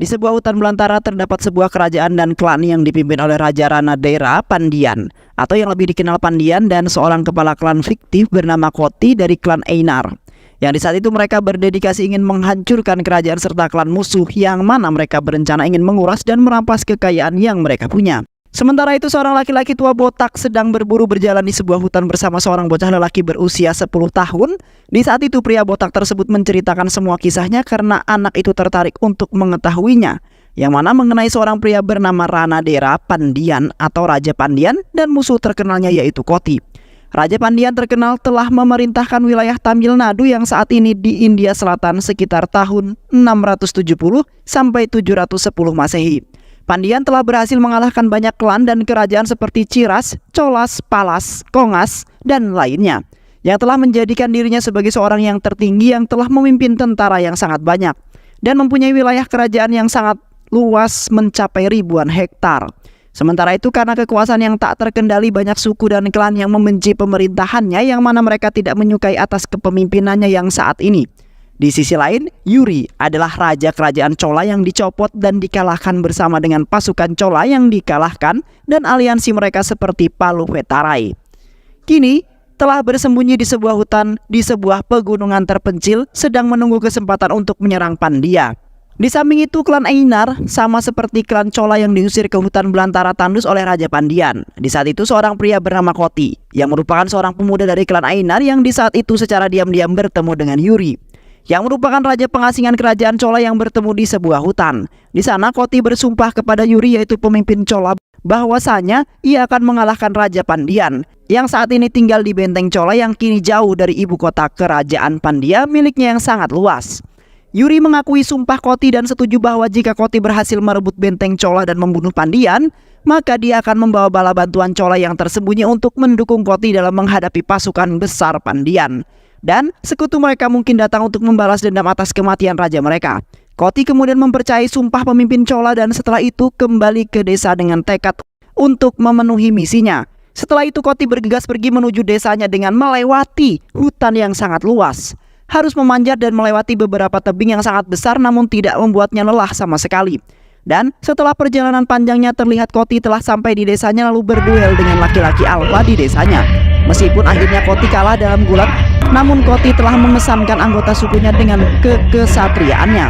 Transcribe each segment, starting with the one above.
Di sebuah hutan belantara terdapat sebuah kerajaan dan klan yang dipimpin oleh Raja Ranadera Pandian, atau yang lebih dikenal Pandian, dan seorang kepala klan fiktif bernama Koti dari klan Einar. Yang di saat itu mereka berdedikasi ingin menghancurkan kerajaan serta klan musuh yang mana mereka berencana ingin menguras dan merampas kekayaan yang mereka punya. Sementara itu seorang laki-laki tua botak sedang berburu berjalan di sebuah hutan bersama seorang bocah lelaki berusia 10 tahun. Di saat itu pria botak tersebut menceritakan semua kisahnya karena anak itu tertarik untuk mengetahuinya, yang mana mengenai seorang pria bernama Ranadera Pandian atau Raja Pandian dan musuh terkenalnya yaitu Koti. Raja Pandian terkenal telah memerintahkan wilayah Tamil Nadu yang saat ini di India Selatan sekitar tahun 670 sampai 710 Masehi. Pandian telah berhasil mengalahkan banyak klan dan kerajaan seperti Ciras, Cholas, Palas, Kongas, dan lainnya, yang telah menjadikan dirinya sebagai seorang yang tertinggi yang telah memimpin tentara yang sangat banyak dan mempunyai wilayah kerajaan yang sangat luas mencapai ribuan hektar. Sementara itu karena kekuasaan yang tak terkendali, banyak suku dan klan yang membenci pemerintahannya yang mana mereka tidak menyukai atas kepemimpinannya yang saat ini. Di sisi lain, Yuri adalah raja kerajaan Chola yang dicopot dan dikalahkan bersama dengan pasukan Chola yang dikalahkan dan aliansi mereka seperti Paluvetarai. Kini telah bersembunyi di sebuah hutan di sebuah pegunungan terpencil sedang menunggu kesempatan untuk menyerang Pandya. Di samping itu klan Einar sama seperti klan Chola yang diusir ke hutan belantara tandus oleh Raja Pandian. Di saat itu seorang pria bernama Koti yang merupakan seorang pemuda dari klan Einar yang di saat itu secara diam-diam bertemu dengan Yuri, yang merupakan raja pengasingan kerajaan Chola yang bertemu di sebuah hutan. Di sana Koti bersumpah kepada Yuri yaitu pemimpin Chola bahwasanya ia akan mengalahkan Raja Pandian yang saat ini tinggal di benteng Chola yang kini jauh dari ibu kota kerajaan Pandya miliknya yang sangat luas. Yuri mengakui sumpah Koti dan setuju bahwa jika Koti berhasil merebut benteng Chola dan membunuh Pandian, maka dia akan membawa bala bantuan Chola yang tersembunyi untuk mendukung Koti dalam menghadapi pasukan besar Pandian. Dan sekutu mereka mungkin datang untuk membalas dendam atas kematian raja mereka. Koti kemudian mempercayai sumpah pemimpin Chola dan setelah itu kembali ke desa dengan tekad untuk memenuhi misinya. Setelah itu Koti bergegas pergi menuju desanya dengan melewati hutan yang sangat luas. Harus memanjat dan melewati beberapa tebing yang sangat besar namun tidak membuatnya lelah sama sekali. Dan setelah perjalanan panjangnya terlihat Koti telah sampai di desanya lalu berduel dengan laki-laki alfa di desanya. Meskipun akhirnya Koti kalah dalam gulat, namun Koti telah memesankan anggota sukunya dengan kekesatriaannya.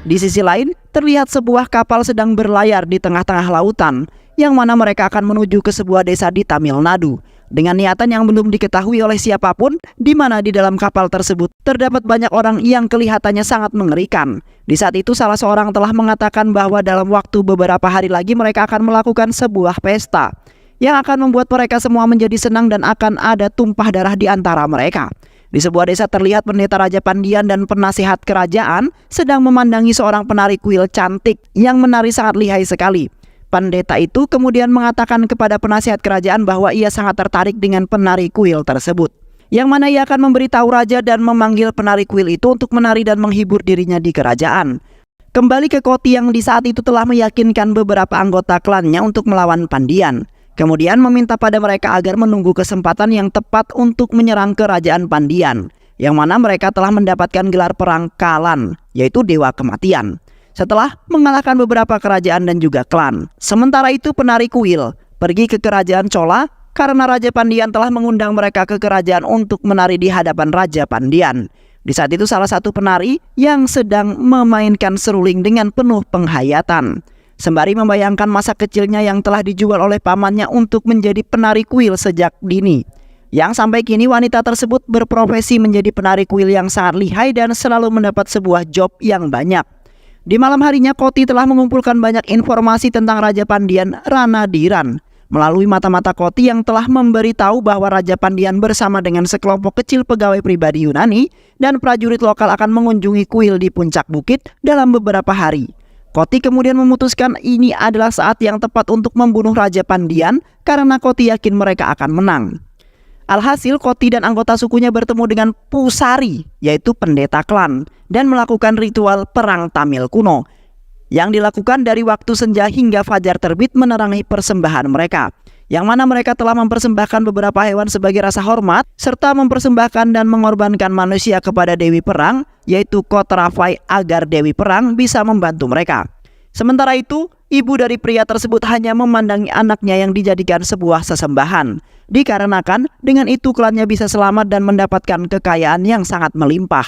Di sisi lain, terlihat sebuah kapal sedang berlayar di tengah-tengah lautan, yang mana mereka akan menuju ke sebuah desa di Tamil Nadu dengan niatan yang belum diketahui oleh siapapun, di mana di dalam kapal tersebut terdapat banyak orang yang kelihatannya sangat mengerikan. Di saat itu salah seorang telah mengatakan bahwa dalam waktu beberapa hari lagi mereka akan melakukan sebuah pesta yang akan membuat mereka semua menjadi senang dan akan ada tumpah darah di antara mereka. Di sebuah desa terlihat pendeta Raja Pandian dan penasihat kerajaan sedang memandangi seorang penari kuil cantik yang menari sangat lihai sekali. Pendeta itu kemudian mengatakan kepada penasihat kerajaan bahwa ia sangat tertarik dengan penari kuil tersebut, yang mana ia akan memberitahu raja dan memanggil penari kuil itu untuk menari dan menghibur dirinya di kerajaan. Kembali ke Koti yang di saat itu telah meyakinkan beberapa anggota klannya untuk melawan Pandian. Kemudian meminta pada mereka agar menunggu kesempatan yang tepat untuk menyerang kerajaan Pandian, yang mana mereka telah mendapatkan gelar perang Kalan, yaitu Dewa Kematian, setelah mengalahkan beberapa kerajaan dan juga klan. Sementara itu penari kuil pergi ke kerajaan Chola karena Raja Pandian telah mengundang mereka ke kerajaan untuk menari di hadapan Raja Pandian. Di saat itu salah satu penari yang sedang memainkan seruling dengan penuh penghayatan, sembari membayangkan masa kecilnya yang telah dijual oleh pamannya untuk menjadi penari kuil sejak dini, yang sampai kini wanita tersebut berprofesi menjadi penari kuil yang sangat lihai dan selalu mendapat sebuah job yang banyak. Di malam harinya Koti telah mengumpulkan banyak informasi tentang Raja Pandian Ranadiran melalui mata-mata Koti yang telah memberitahu bahwa Raja Pandian bersama dengan sekelompok kecil pegawai pribadi Yunani dan prajurit lokal akan mengunjungi kuil di puncak bukit dalam beberapa hari. Koti kemudian memutuskan ini adalah saat yang tepat untuk membunuh Raja Pandian karena Koti yakin mereka akan menang. Alhasil Koti dan anggota sukunya bertemu dengan Pusari, yaitu pendeta klan, dan melakukan ritual perang Tamil kuno yang dilakukan dari waktu senja hingga fajar terbit menerangi persembahan mereka, yang mana mereka telah mempersembahkan beberapa hewan sebagai rasa hormat, serta mempersembahkan dan mengorbankan manusia kepada Dewi Perang, yaitu Kotrafai, agar Dewi Perang bisa membantu mereka. Sementara itu, ibu dari pria tersebut hanya memandangi anaknya yang dijadikan sebuah sesembahan, dikarenakan dengan itu klannya bisa selamat dan mendapatkan kekayaan yang sangat melimpah.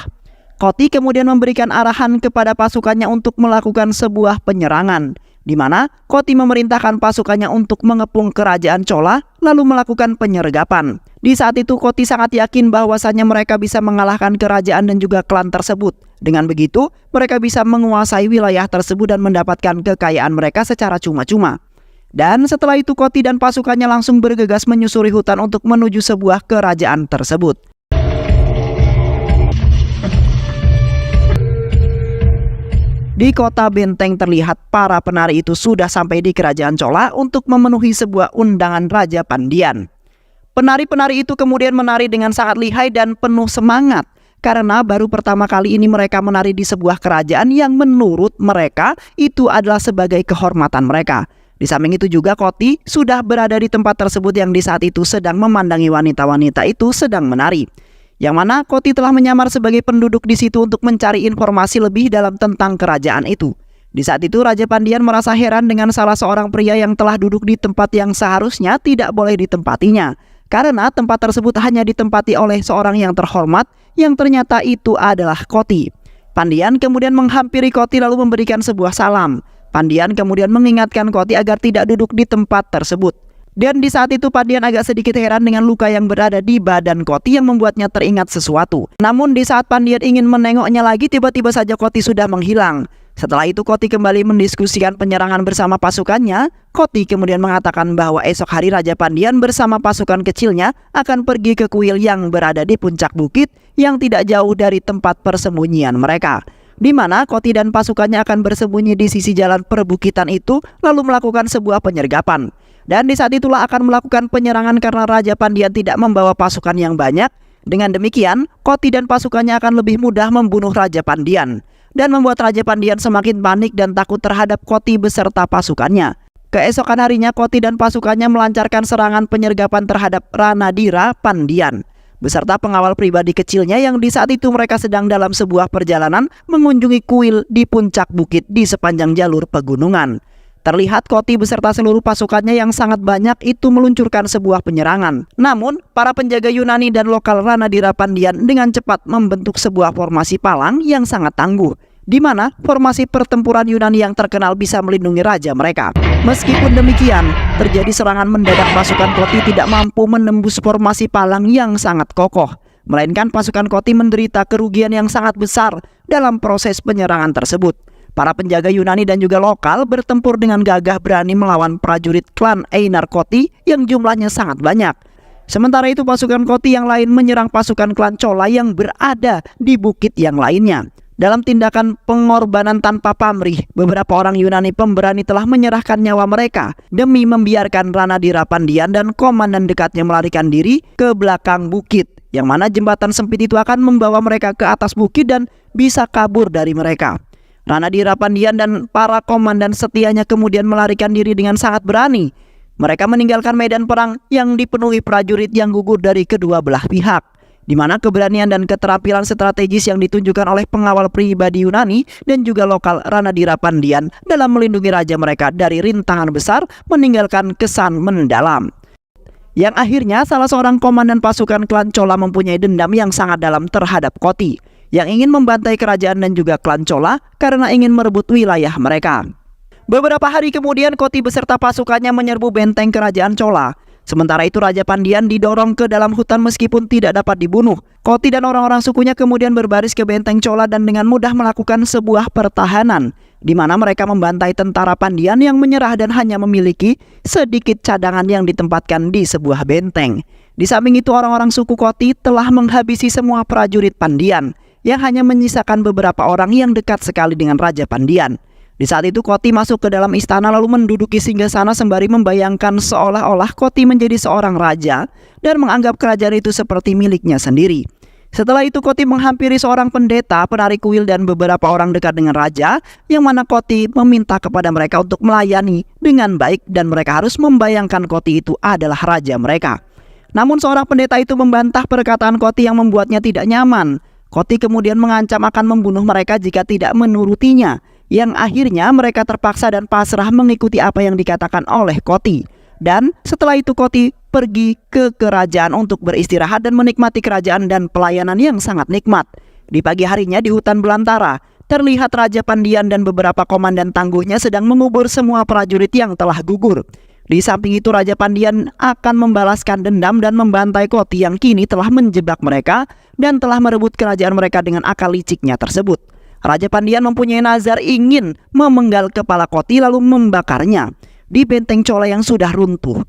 Koti kemudian memberikan arahan kepada pasukannya untuk melakukan sebuah penyerangan, di mana Koti memerintahkan pasukannya untuk mengepung kerajaan Chola lalu melakukan penyergapan. Di saat itu Koti sangat yakin bahwasannya mereka bisa mengalahkan kerajaan dan juga klan tersebut. Dengan begitu, mereka bisa menguasai wilayah tersebut dan mendapatkan kekayaan mereka secara cuma-cuma. Dan setelah itu Koti dan pasukannya langsung bergegas menyusuri hutan untuk menuju sebuah kerajaan tersebut. Di kota benteng terlihat para penari itu sudah sampai di kerajaan Chola untuk memenuhi sebuah undangan Raja Pandian. Penari-penari itu kemudian menari dengan sangat lihai dan penuh semangat, karena baru pertama kali ini mereka menari di sebuah kerajaan yang menurut mereka itu adalah sebagai kehormatan mereka. Di samping itu juga Koti sudah berada di tempat tersebut yang di saat itu sedang memandangi wanita-wanita itu sedang menari. Yang mana Koti telah menyamar sebagai penduduk di situ untuk mencari informasi lebih dalam tentang kerajaan itu. Di saat itu Raja Pandian merasa heran dengan salah seorang pria yang telah duduk di tempat yang seharusnya tidak boleh ditempatinya, karena tempat tersebut hanya ditempati oleh seorang yang terhormat yang ternyata itu adalah Koti. Pandian kemudian menghampiri Koti lalu memberikan sebuah salam. Pandian kemudian mengingatkan Koti agar tidak duduk di tempat tersebut. Dan di saat itu Pandian agak sedikit heran dengan luka yang berada di badan Koti yang membuatnya teringat sesuatu. Namun di saat Pandian ingin menengoknya lagi, tiba-tiba saja Koti sudah menghilang. Setelah itu Koti kembali mendiskusikan penyerangan bersama pasukannya. Koti kemudian mengatakan bahwa esok hari Raja Pandian bersama pasukan kecilnya akan pergi ke kuil yang berada di puncak bukit yang tidak jauh dari tempat persembunyian mereka, di mana Koti dan pasukannya akan bersembunyi di sisi jalan perbukitan itu lalu melakukan sebuah penyergapan. Dan di saat itulah akan melakukan penyerangan karena Raja Pandian tidak membawa pasukan yang banyak. Dengan demikian, Koti dan pasukannya akan lebih mudah membunuh Raja Pandian dan membuat Raja Pandian semakin panik dan takut terhadap Koti beserta pasukannya. Keesokan harinya Koti dan pasukannya melancarkan serangan penyergapan terhadap Ranadira Pandian beserta pengawal pribadi kecilnya yang di saat itu mereka sedang dalam sebuah perjalanan mengunjungi kuil di puncak bukit di sepanjang jalur pegunungan. Terlihat Koti beserta seluruh pasukannya yang sangat banyak itu meluncurkan sebuah penyerangan. Namun, para penjaga Yunani dan lokal Ranadira Pandian dengan cepat membentuk sebuah formasi palang yang sangat tangguh, di mana formasi pertempuran Yunani yang terkenal bisa melindungi raja mereka. Meskipun demikian, terjadi serangan mendadak. Pasukan Koti tidak mampu menembus formasi palang yang sangat kokoh, melainkan pasukan Koti menderita kerugian yang sangat besar dalam proses penyerangan tersebut. Para penjaga Yunani dan juga lokal bertempur dengan gagah berani melawan prajurit klan Einar Koti yang jumlahnya sangat banyak. Sementara itu pasukan Koti yang lain menyerang pasukan klan Chola yang berada di bukit yang lainnya. Dalam tindakan pengorbanan tanpa pamrih, beberapa orang Yunani pemberani telah menyerahkan nyawa mereka demi membiarkan Ranadira Pandian dan komandan dekatnya melarikan diri ke belakang bukit, yang mana jembatan sempit itu akan membawa mereka ke atas bukit dan bisa kabur dari mereka. Ranadira Pandian dan para komandan setianya kemudian melarikan diri dengan sangat berani. Mereka meninggalkan medan perang yang dipenuhi prajurit yang gugur dari kedua belah pihak, di mana keberanian dan keterampilan strategis yang ditunjukkan oleh pengawal pribadi Yunani dan juga lokal Ranadira Pandian dalam melindungi raja mereka dari rintangan besar meninggalkan kesan mendalam. Yang akhirnya salah seorang komandan pasukan klan Chola mempunyai dendam yang sangat dalam terhadap Koti, yang ingin membantai kerajaan dan juga klan Chola karena ingin merebut wilayah mereka. Beberapa hari kemudian Koti beserta pasukannya menyerbu benteng kerajaan Chola. Sementara itu Raja Pandian didorong ke dalam hutan meskipun tidak dapat dibunuh. Koti dan orang-orang sukunya kemudian berbaris ke benteng Chola dan dengan mudah melakukan sebuah pertahanan, di mana mereka membantai tentara Pandian yang menyerah dan hanya memiliki sedikit cadangan yang ditempatkan di sebuah benteng. Di samping itu orang-orang suku Koti telah menghabisi semua prajurit Pandian, yang hanya menyisakan beberapa orang yang dekat sekali dengan Raja Pandian. Di saat itu Koti masuk ke dalam istana lalu menduduki singgasana sembari membayangkan seolah-olah Koti menjadi seorang raja dan menganggap kerajaan itu seperti miliknya sendiri. Setelah itu Koti menghampiri seorang pendeta, penari kuil dan beberapa orang dekat dengan raja, yang mana Koti meminta kepada mereka untuk melayani dengan baik dan mereka harus membayangkan Koti itu adalah raja mereka. Namun seorang pendeta itu membantah perkataan Koti yang membuatnya tidak nyaman. Koti kemudian mengancam akan membunuh mereka jika tidak menurutinya, yang akhirnya mereka terpaksa dan pasrah mengikuti apa yang dikatakan oleh Koti. Dan setelah itu Koti pergi ke kerajaan untuk beristirahat dan menikmati kerajaan dan pelayanan yang sangat nikmat. Di pagi harinya di hutan belantara, terlihat Raja Pandian dan beberapa komandan tangguhnya sedang mengubur semua prajurit yang telah gugur. Di samping itu Raja Pandian akan membalaskan dendam dan membantai Koti yang kini telah menjebak mereka dan telah merebut kerajaan mereka dengan akal liciknya tersebut. Raja Pandian mempunyai nazar ingin memenggal kepala Koti lalu membakarnya di benteng Chola yang sudah runtuh.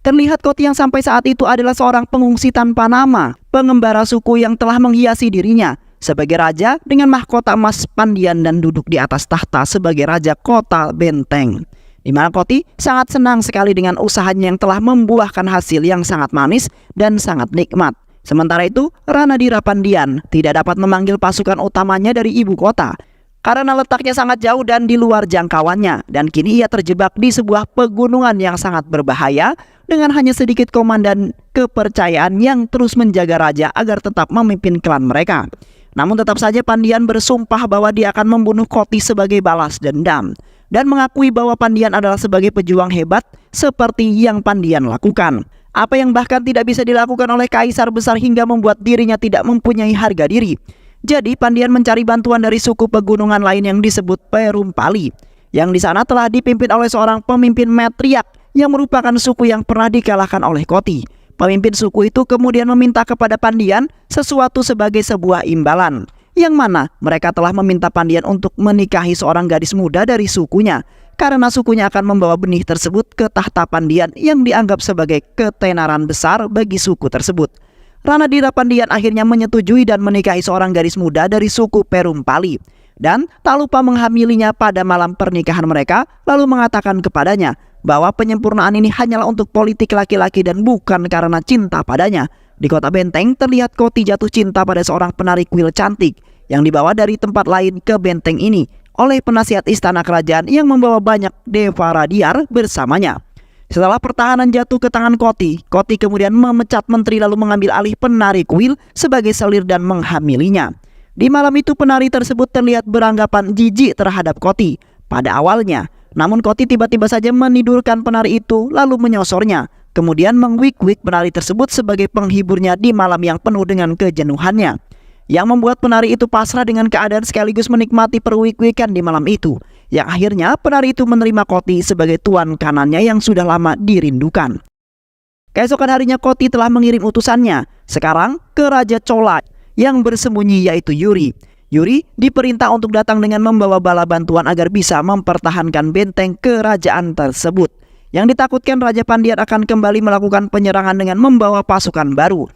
Terlihat Koti yang sampai saat itu adalah seorang pengungsi tanpa nama, pengembara suku yang telah menghiasi dirinya sebagai raja dengan mahkota emas Pandian dan duduk di atas tahta sebagai raja kota benteng. Di mana Koti sangat senang sekali dengan usahanya yang telah membuahkan hasil yang sangat manis dan sangat nikmat. Sementara itu, Ranadira Pandian tidak dapat memanggil pasukan utamanya dari ibu kota karena letaknya sangat jauh dan di luar jangkauannya, dan kini ia terjebak di sebuah pegunungan yang sangat berbahaya dengan hanya sedikit komandan kepercayaan yang terus menjaga raja agar tetap memimpin klan mereka. Namun tetap saja Pandian bersumpah bahwa dia akan membunuh Koti sebagai balas dendam dan mengakui bahwa Pandian adalah sebagai pejuang hebat seperti yang Pandian lakukan. Apa yang bahkan tidak bisa dilakukan oleh kaisar besar hingga membuat dirinya tidak mempunyai harga diri. Jadi Pandian mencari bantuan dari suku pegunungan lain yang disebut Perumpali, yang di sana telah dipimpin oleh seorang pemimpin Metriak yang merupakan suku yang pernah dikalahkan oleh Koti. Pemimpin suku itu kemudian meminta kepada Pandian sesuatu sebagai sebuah imbalan, yang mana mereka telah meminta Pandian untuk menikahi seorang gadis muda dari sukunya, karena sukunya akan membawa benih tersebut ke tahta Pandian yang dianggap sebagai ketenaran besar bagi suku tersebut. Ranadira Pandian akhirnya menyetujui dan menikahi seorang gadis muda dari suku Perumpali, dan tak lupa menghamilinya pada malam pernikahan mereka, lalu mengatakan kepadanya bahwa penyempurnaan ini hanyalah untuk politik laki-laki dan bukan karena cinta padanya. Di kota benteng terlihat Koti jatuh cinta pada seorang penari kuil cantik yang dibawa dari tempat lain ke benteng ini oleh penasihat istana kerajaan yang membawa banyak Devaradiar bersamanya. Setelah pertahanan jatuh ke tangan Koti, Koti kemudian memecat menteri lalu mengambil alih penari kuil sebagai selir dan menghamilinya. Di malam itu penari tersebut terlihat beranggapan jijik terhadap Koti pada awalnya. Namun Koti tiba-tiba saja menidurkan penari itu lalu menyosornya, kemudian mengwik-wik penari tersebut sebagai penghiburnya di malam yang penuh dengan kejenuhannya, yang membuat penari itu pasrah dengan keadaan sekaligus menikmati perwik-wikan di malam itu, yang akhirnya penari itu menerima Koti sebagai tuan kanannya yang sudah lama dirindukan. Keesokan harinya Koti telah mengirim utusannya sekarang ke Raja Chola yang bersembunyi yaitu Yuri. Yuri diperintah untuk datang dengan membawa bala bantuan agar bisa mempertahankan benteng kerajaan tersebut. Yang ditakutkan Raja Pandian akan kembali melakukan penyerangan dengan membawa pasukan baru.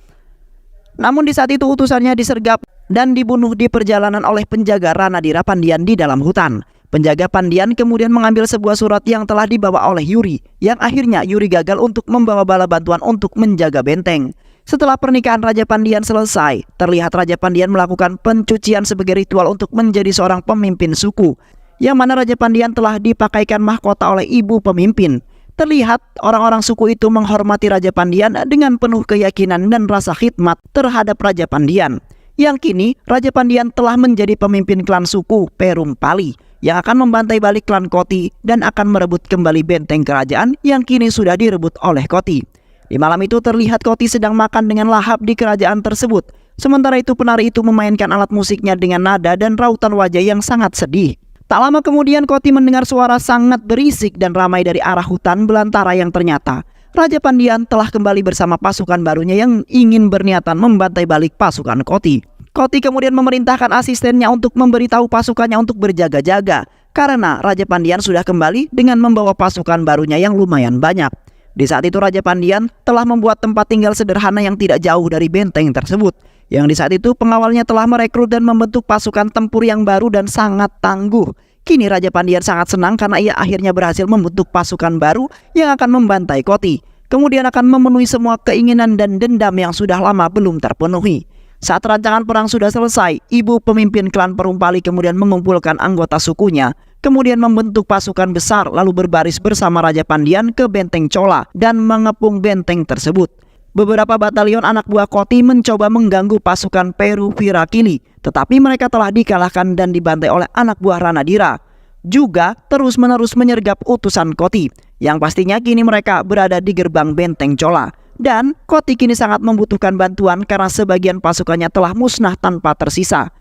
Namun di saat itu utusannya disergap dan dibunuh di perjalanan oleh penjaga Ranadira Pandian di dalam hutan. Penjaga Pandian kemudian mengambil sebuah surat yang telah dibawa oleh Yuri, yang akhirnya Yuri gagal untuk membawa bala bantuan untuk menjaga benteng. Setelah pernikahan Raja Pandian selesai, terlihat Raja Pandian melakukan pencucian sebagai ritual untuk menjadi seorang pemimpin suku, yang mana Raja Pandian telah dipakaikan mahkota oleh ibu pemimpin. Terlihat orang-orang suku itu menghormati Raja Pandian dengan penuh keyakinan dan rasa khidmat terhadap Raja Pandian. Yang kini Raja Pandian telah menjadi pemimpin klan suku Perumpali yang akan membantai balik klan Koti dan akan merebut kembali benteng kerajaan yang kini sudah direbut oleh Koti. Di malam itu terlihat Koti sedang makan dengan lahap di kerajaan tersebut. Sementara itu penari itu memainkan alat musiknya dengan nada dan rautan wajah yang sangat sedih. Tak lama kemudian Koti mendengar suara sangat berisik dan ramai dari arah hutan belantara yang ternyata Raja Pandian telah kembali bersama pasukan barunya yang ingin berniatan membantai balik pasukan Koti. Koti kemudian memerintahkan asistennya untuk memberitahu pasukannya untuk berjaga-jaga karena Raja Pandian sudah kembali dengan membawa pasukan barunya yang lumayan banyak. Di saat itu Raja Pandian telah membuat tempat tinggal sederhana yang tidak jauh dari benteng tersebut, yang di saat itu pengawalnya telah merekrut dan membentuk pasukan tempur yang baru dan sangat tangguh. Kini Raja Pandian sangat senang karena ia akhirnya berhasil membentuk pasukan baru yang akan membantai Koti, kemudian akan memenuhi semua keinginan dan dendam yang sudah lama belum terpenuhi. Saat rancangan perang sudah selesai, ibu pemimpin klan Perumpali kemudian mengumpulkan anggota sukunya, kemudian membentuk pasukan besar lalu berbaris bersama Raja Pandian ke benteng Chola dan mengepung benteng tersebut. Beberapa batalion anak buah Koti mencoba mengganggu pasukan Peru Virakili, tetapi mereka telah dikalahkan dan dibantai oleh anak buah Ranadira. Juga terus-menerus menyergap utusan Koti, yang pastinya kini mereka berada di gerbang benteng Chola. Dan Koti kini sangat membutuhkan bantuan karena sebagian pasukannya telah musnah tanpa tersisa.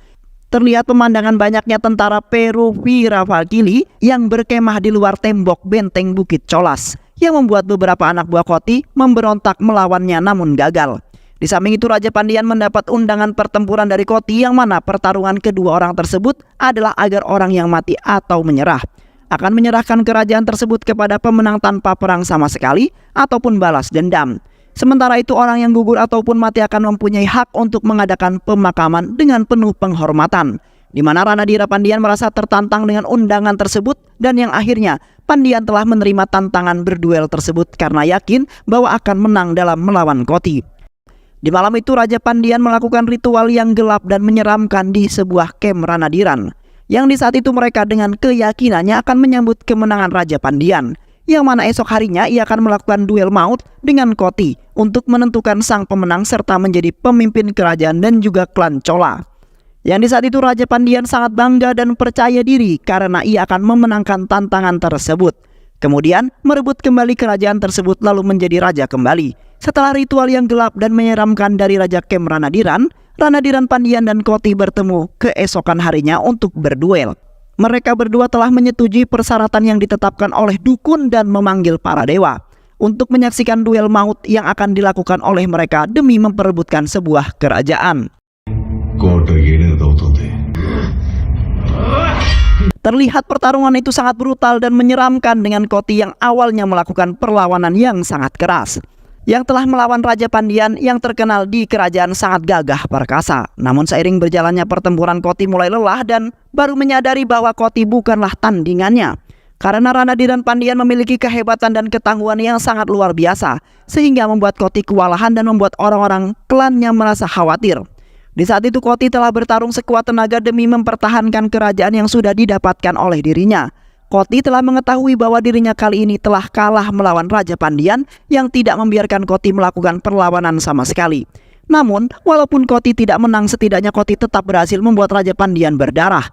Terlihat pemandangan banyaknya tentara Peru Virakili yang berkemah di luar tembok benteng Bukit Cholas, yang membuat beberapa anak buah Koti memberontak melawannya namun gagal. Di samping itu Raja Pandian mendapat undangan pertempuran dari Koti, yang mana pertarungan kedua orang tersebut adalah agar orang yang mati atau menyerah akan menyerahkan kerajaan tersebut kepada pemenang tanpa perang sama sekali ataupun balas dendam. Sementara itu orang yang gugur ataupun mati akan mempunyai hak untuk mengadakan pemakaman dengan penuh penghormatan, di mana Ranadira Pandian merasa tertantang dengan undangan tersebut dan yang akhirnya Pandian telah menerima tantangan berduel tersebut karena yakin bahwa akan menang dalam melawan Koti. Di malam itu Raja Pandian melakukan ritual yang gelap dan menyeramkan di sebuah kem Ranadiran, yang di saat itu mereka dengan keyakinannya akan menyambut kemenangan Raja Pandian, yang mana esok harinya ia akan melakukan duel maut dengan Koti untuk menentukan sang pemenang serta menjadi pemimpin kerajaan dan juga klan Chola. Yang di saat itu Raja Pandian sangat bangga dan percaya diri karena ia akan memenangkan tantangan tersebut. Kemudian merebut kembali kerajaan tersebut lalu menjadi raja kembali. Setelah ritual yang gelap dan menyeramkan dari Raja Kem Ranadiran, Ranadiran Pandian dan Koti bertemu keesokan harinya untuk berduel. Mereka berdua telah menyetujui persyaratan yang ditetapkan oleh dukun dan memanggil para dewa untuk menyaksikan duel maut yang akan dilakukan oleh mereka demi memperebutkan sebuah kerajaan. Terlihat pertarungan itu sangat brutal dan menyeramkan dengan Koti yang awalnya melakukan perlawanan yang sangat keras, yang telah melawan Raja Pandian yang terkenal di kerajaan sangat gagah perkasa. Namun seiring berjalannya pertempuran Koti mulai lelah dan baru menyadari bahwa Koti bukanlah tandingannya. Karena Ranadiran Pandian memiliki kehebatan dan ketangguhan yang sangat luar biasa, sehingga membuat Koti kewalahan dan membuat orang-orang klannya merasa khawatir. Di saat itu Koti telah bertarung sekuat tenaga demi mempertahankan kerajaan yang sudah didapatkan oleh dirinya. Koti telah mengetahui bahwa dirinya kali ini telah kalah melawan Raja Pandian yang tidak membiarkan Koti melakukan perlawanan sama sekali. Namun, walaupun Koti tidak menang, setidaknya Koti tetap berhasil membuat Raja Pandian berdarah.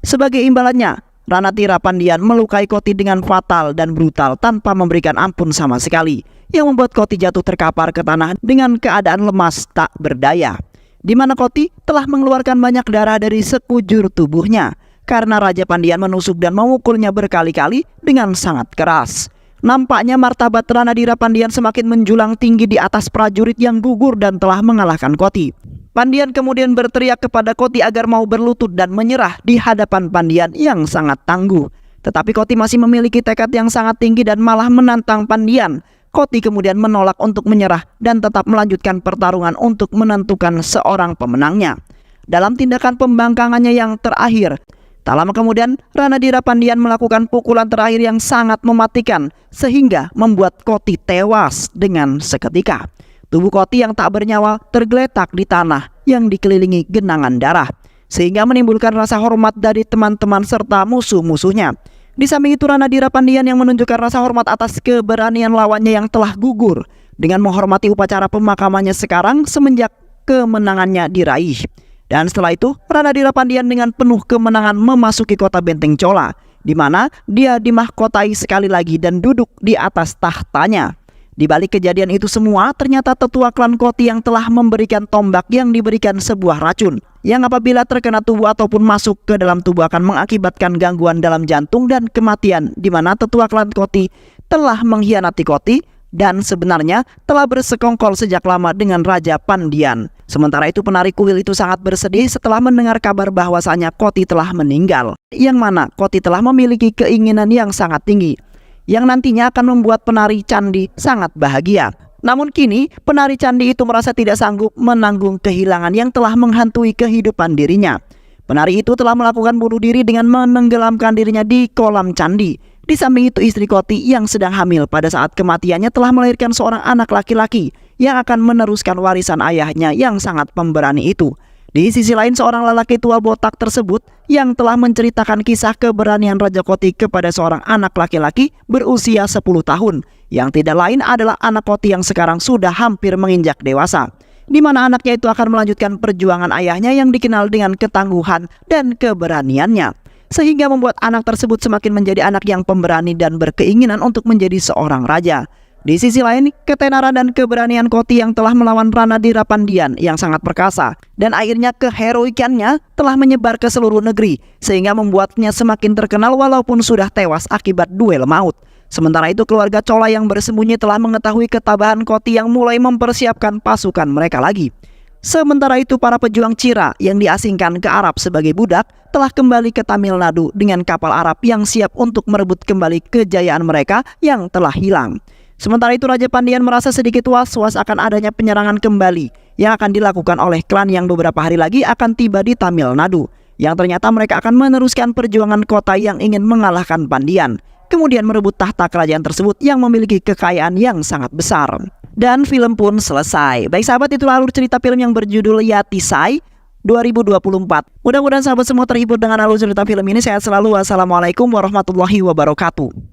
Sebagai imbalannya, Ranadira Pandian melukai Koti dengan fatal dan brutal tanpa memberikan ampun sama sekali, yang membuat Koti jatuh terkapar ke tanah dengan keadaan lemas tak berdaya, di mana Koti telah mengeluarkan banyak darah dari sekujur tubuhnya karena Raja Pandian menusuk dan memukulnya berkali-kali dengan sangat keras. Nampaknya martabat Ranadira Pandian semakin menjulang tinggi di atas prajurit yang gugur dan telah mengalahkan Koti. Pandian kemudian berteriak kepada Koti agar mau berlutut dan menyerah di hadapan Pandian yang sangat tangguh. Tetapi Koti masih memiliki tekad yang sangat tinggi dan malah menantang Pandian. Koti kemudian menolak untuk menyerah dan tetap melanjutkan pertarungan untuk menentukan seorang pemenangnya. Dalam tindakan pembangkangannya yang terakhir, tak lama kemudian Ranadira Pandian melakukan pukulan terakhir yang sangat mematikan sehingga membuat Koti tewas dengan seketika. Tubuh Koti yang tak bernyawa tergeletak di tanah yang dikelilingi genangan darah, sehingga menimbulkan rasa hormat dari teman-teman serta musuh-musuhnya. Di samping itu Ranadira Pandian yang menunjukkan rasa hormat atas keberanian lawannya yang telah gugur dengan menghormati upacara pemakamannya sekarang semenjak kemenangannya diraih. Dan setelah itu Ranadira Pandian dengan penuh kemenangan memasuki kota benteng Chola, di mana dia dimahkotai sekali lagi dan duduk di atas tahtanya. Di balik kejadian itu semua, ternyata tetua klan Koti yang telah memberikan tombak yang diberikan sebuah racun, yang apabila terkena tubuh ataupun masuk ke dalam tubuh akan mengakibatkan gangguan dalam jantung dan kematian, di mana tetua klan Koti telah mengkhianati Koti dan sebenarnya telah bersekongkol sejak lama dengan Raja Pandian. Sementara itu penari kuil itu sangat bersedih setelah mendengar kabar bahwasanya Koti telah meninggal, yang mana Koti telah memiliki keinginan yang sangat tinggi, yang nantinya akan membuat penari candi sangat bahagia. Namun kini penari candi itu merasa tidak sanggup menanggung kehilangan yang telah menghantui kehidupan dirinya. Penari itu telah melakukan bunuh diri dengan menenggelamkan dirinya di kolam candi, Di samping itu, istri Koti yang sedang hamil pada saat kematiannya telah melahirkan seorang anak laki-laki yang akan meneruskan warisan ayahnya yang sangat pemberani itu. Di sisi lain, seorang lelaki tua botak tersebut yang telah menceritakan kisah keberanian Raja Koti kepada seorang anak laki-laki berusia 10 tahun, yang tidak lain adalah anak Koti yang sekarang sudah hampir menginjak dewasa, di mana anaknya itu akan melanjutkan perjuangan ayahnya yang dikenal dengan ketangguhan dan keberaniannya, sehingga membuat anak tersebut semakin menjadi anak yang pemberani dan berkeinginan untuk menjadi seorang raja. Di sisi lain, ketenaran dan keberanian Koti yang telah melawan Ranadira Pandian yang sangat perkasa dan akhirnya keheroikannya telah menyebar ke seluruh negeri, sehingga membuatnya semakin terkenal walaupun sudah tewas akibat duel maut. Sementara itu, keluarga Chola yang bersembunyi telah mengetahui ketabahan Koti yang mulai mempersiapkan pasukan mereka lagi. Sementara itu, para pejuang Chira yang diasingkan ke Arab sebagai budak telah kembali ke Tamil Nadu dengan kapal Arab yang siap untuk merebut kembali kejayaan mereka yang telah hilang. Sementara itu, Raja Pandian merasa sedikit was-was akan adanya penyerangan kembali yang akan dilakukan oleh klan yang beberapa hari lagi akan tiba di Tamil Nadu, yang ternyata mereka akan meneruskan perjuangan kota yang ingin mengalahkan Pandian, kemudian merebut tahta kerajaan tersebut yang memiliki kekayaan yang sangat besar. Dan film pun selesai. Baik sahabat, itulah alur cerita film yang berjudul Yatisai 2024. Mudah-mudahan sahabat semua terhibur dengan alur cerita film ini. Sehat selalu. Wassalamualaikum warahmatullahi wabarakatuh.